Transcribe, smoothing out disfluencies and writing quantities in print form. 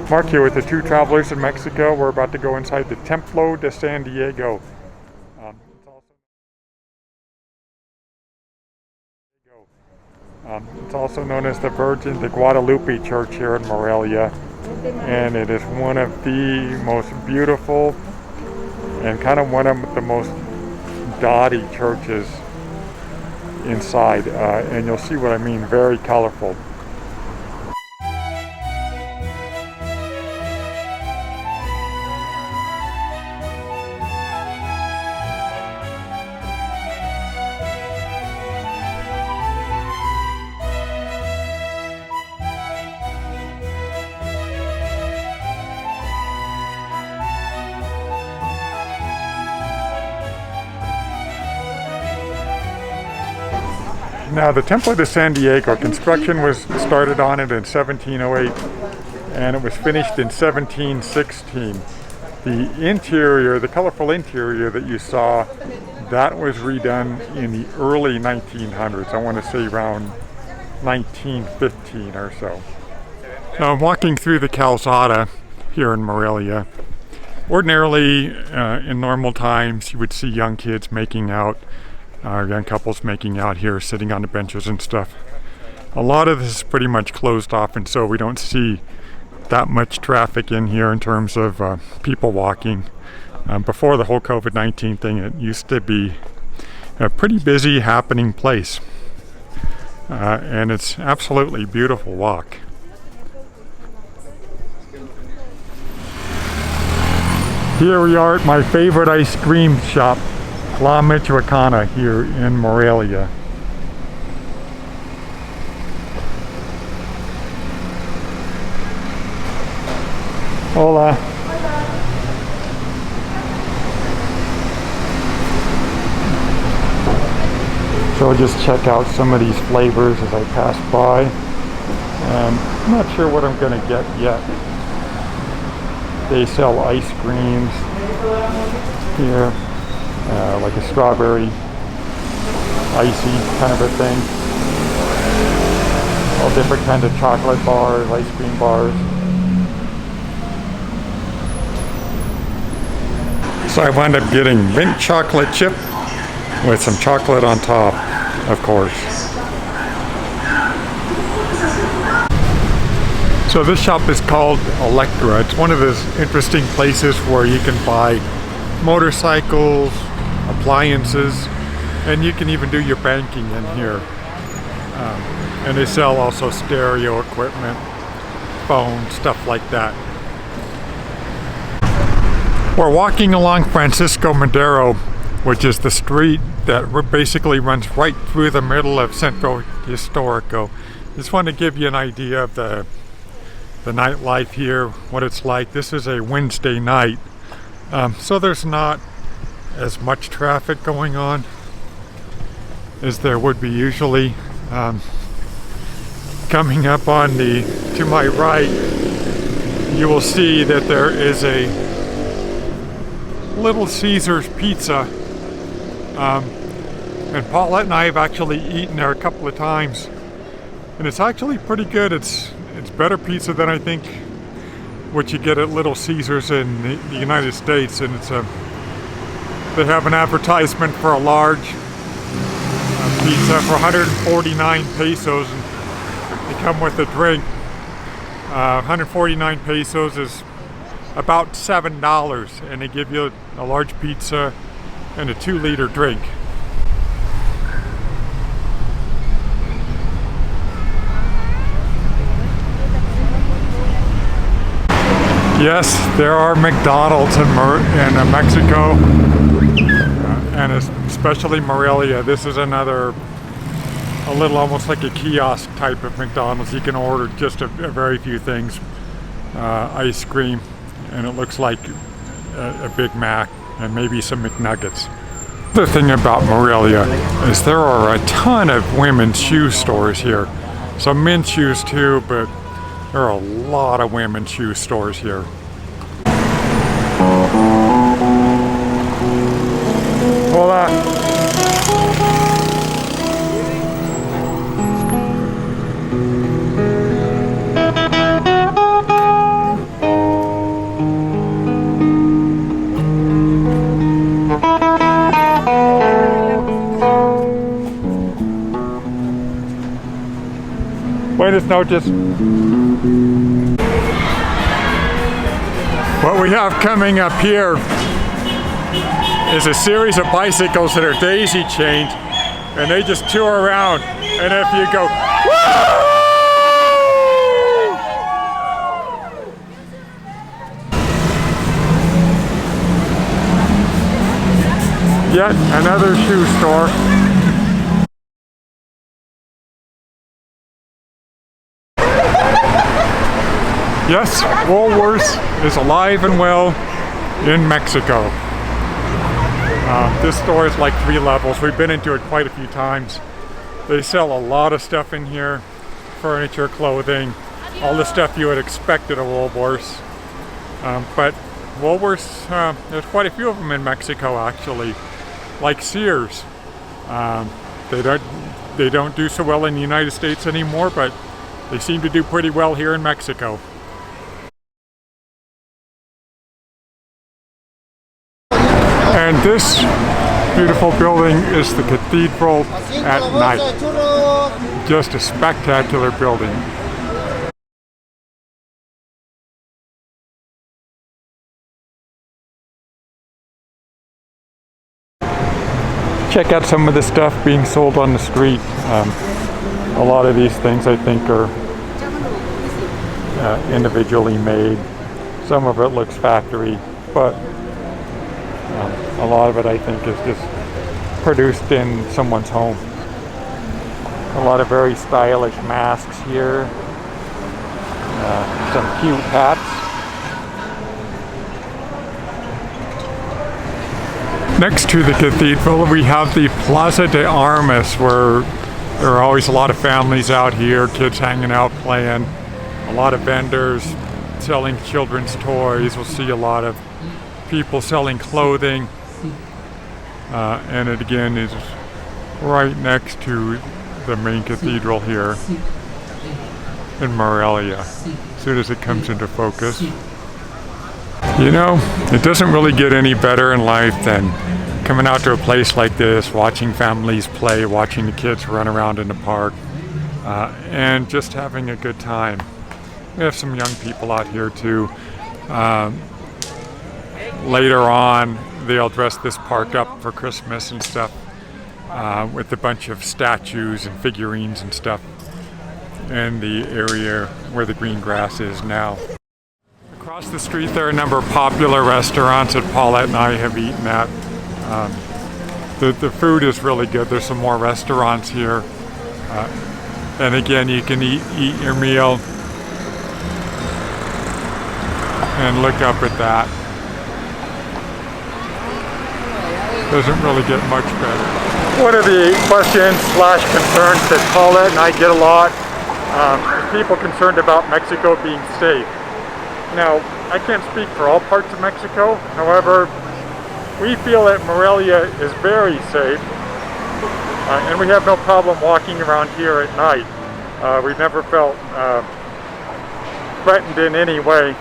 Mark here with the two travelers in Mexico. We're about to go inside the Templo de San Diego. It's also known as the Virgin de Guadalupe Church here in Morelia, and it is one of the most beautiful and kind of one of the most gaudy churches inside, and you'll see what I mean, very colorful. Now, the Templo de San Diego, construction was started on it in 1708 and it was finished in 1716. The interior, the colorful interior that you saw, that was redone in the early 1900s. I want to say around 1915 or so. Now, I'm walking through the Calzada here in Morelia. Ordinarily, in normal times, you would see young kids making out, young couples making out here, sitting on the benches and stuff. A lot of this is pretty much closed off, and so we don't see that much traffic in here in terms of people walking. Before the whole COVID-19 thing, it used to be a pretty busy, happening place. And it's absolutely beautiful walk. Here we are at my favorite ice cream shop, Metro Akana, here in Morelia. Hola. So I'll just check out some of these flavors as I pass by. I'm not sure what I'm going to get yet. They sell ice creams here. Like a strawberry, icy kind of a thing. All different kinds of chocolate bars, ice cream bars. So I wound up getting mint chocolate chip with some chocolate on top, of course. So this shop is called Elektra. It's one of those interesting places where you can buy motorcycles, appliances, and you can even do your banking in here. And they sell also stereo equipment, phones, stuff like that. We're walking along Francisco Madero, which is the street that basically runs right through the middle of Centro Historico. Just want to give you an idea of the nightlife here, what it's like. This is a Wednesday night, so there's not as much traffic going on as there would be usually. Coming up on to my right, you will see that there is a Little Caesars Pizza, and Paulette and I have actually eaten there a couple of times, and it's actually pretty good. It's better pizza than I think what you get at Little Caesars in the United States, and they have an advertisement for a large pizza for 149 pesos, and they come with a drink. 149 pesos is about $7, and they give you a large pizza and a 2-liter drink. Yes, there are McDonald's in Mexico, and especially Morelia. This is a little almost like a kiosk type of McDonald's. You can order just a very few things, ice cream, and it looks like a Big Mac and maybe some McNuggets. The thing about Morelia is there are a ton of women's shoe stores here. Some men's shoes too, but there are a lot of women's shoe stores here. Hola. just noticed. What we have coming up here is a series of bicycles that are daisy chained, and they just tour around. And if you go, woo! Yet another shoe store. Yes, Woolworths is alive and well in Mexico. This store is like 3 levels. We've been into it quite a few times. They sell a lot of stuff in here. Furniture, clothing, all the stuff you would expect at a Woolworths. But Woolworths, there's quite a few of them in Mexico actually. Like Sears. They don't do so well in the United States anymore, but they seem to do pretty well here in Mexico. And this beautiful building is the cathedral at night. Just a spectacular building. Check out some of the stuff being sold on the street. A lot of these things I think are individually made. Some of it looks factory, but a lot of it I think is just produced in someone's home. A lot of very stylish masks here. Some cute hats. Next to the cathedral we have the Plaza de Armas, where there are always a lot of families out here, kids hanging out playing, a lot of vendors selling children's toys. We'll see a lot of people selling clothing, and it again is right next to the main cathedral here in Morelia. As soon as it comes into focus. You know, it doesn't really get any better in life than coming out to a place like this, watching families play, watching the kids run around in the park, and just having a good time. We have some young people out here too. Later on, they'll dress this park up for Christmas and stuff, with a bunch of statues and figurines and stuff in the area where the green grass is now. Across the street there are a number of popular restaurants that Paulette and I have eaten at. The food is really good. There's some more restaurants here. And again, you can eat your meal and look up at that. Doesn't really get much better. One of the questions / concerns that Paulette and I get a lot is people concerned about Mexico being safe. Now, I can't speak for all parts of Mexico. However, we feel that Morelia is very safe, and we have no problem walking around here at night. We've never felt threatened in any way.